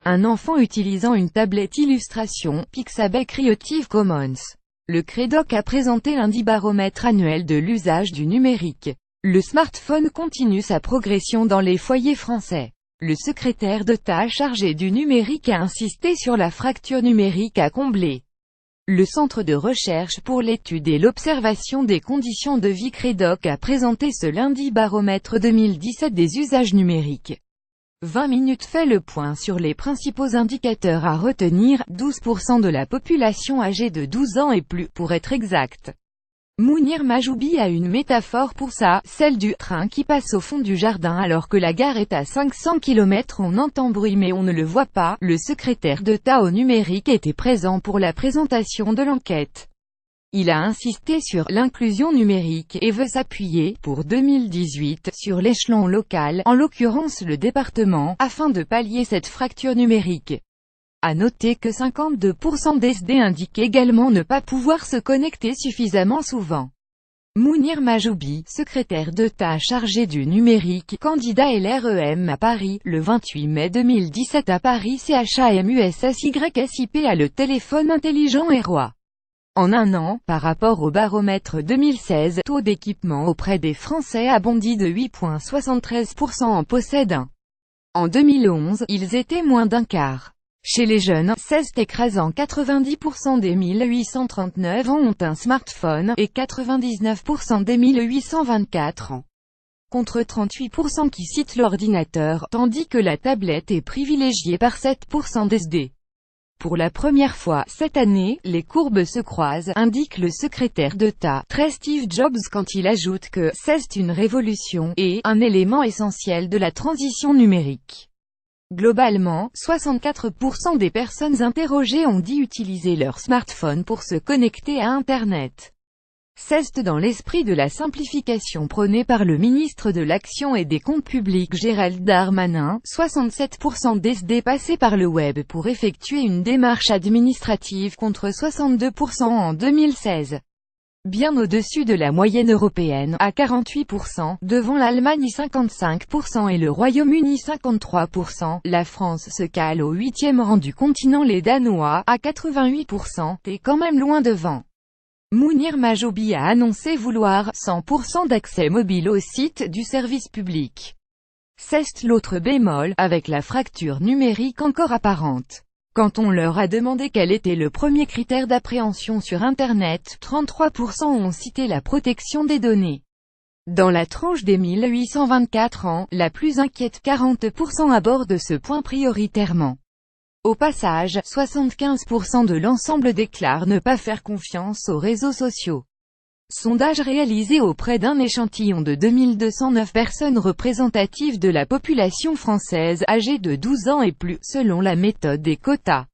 Un enfant utilisant une tablette illustration, Pixabay Creative Commons. Le Crédoc a présenté lundi baromètre annuel de l'usage du numérique. Le smartphone continue sa progression dans les foyers français. Le secrétaire d'État chargé du numérique a insisté sur la fracture numérique à combler. Le Centre de recherche pour l'étude et l'observation des conditions de vie Crédoc a présenté ce lundi baromètre 2017 des usages numériques. 20 minutes fait le point sur les principaux indicateurs à retenir, 12% de la population âgée de 12 ans et plus, pour être exact. Mounir Majoubi a une métaphore pour ça, celle du train qui passe au fond du jardin alors que la gare est à 500 km. On entend bruit mais on ne le voit pas. Le secrétaire d'État au numérique était présent pour la présentation de l'enquête. Il a insisté sur l'inclusion numérique et veut s'appuyer, pour 2018, sur l'échelon local, en l'occurrence le département, afin de pallier cette fracture numérique. À noter que 52% des SD indiquent également ne pas pouvoir se connecter suffisamment souvent. Mounir Majoubi, secrétaire d'État chargé du numérique, candidat LREM à Paris, le 28 mai 2017 à Paris. CHAMUSSYSIP a le téléphone intelligent est roi. En un an, par rapport au baromètre 2016, taux d'équipement auprès des Français a bondi de 8,73% en possèdent un. En 2011, ils étaient moins d'un quart. Chez les jeunes, 16 écrasant 90% des 1839 ans ont un smartphone, et 99% des 1824 ans. Contre 38% qui citent l'ordinateur, tandis que la tablette est privilégiée par 7% des SD. Pour la première fois, cette année, les courbes se croisent, indique le secrétaire d'État, très Steve Jobs quand il ajoute que « c'est une révolution » et « un élément essentiel de la transition numérique ». Globalement, 64% des personnes interrogées ont dit utiliser leur smartphone pour se connecter à Internet. C'est dans l'esprit de la simplification prônée par le ministre de l'Action et des Comptes Publics Gérald Darmanin. 67% des SD passaient par le web pour effectuer une démarche administrative contre 62% en 2016. Bien au-dessus de la moyenne européenne, à 48%, devant l'Allemagne 55% et le Royaume-Uni 53%, la France se cale au 8e rang du continent. Les Danois, à 88%, est quand même loin devant. Mounir Majoubi a annoncé vouloir 100% d'accès mobile au site du service public. C'est l'autre bémol, avec la fracture numérique encore apparente. Quand on leur a demandé quel était le premier critère d'appréhension sur Internet, 33% ont cité la protection des données. Dans la tranche des 1824 ans, la plus inquiète 40% aborde ce point prioritairement. Au passage, 75% de l'ensemble déclarent ne pas faire confiance aux réseaux sociaux. Sondage réalisé auprès d'un échantillon de 2209 personnes représentatives de la population française âgée de 12 ans et plus, selon la méthode des quotas.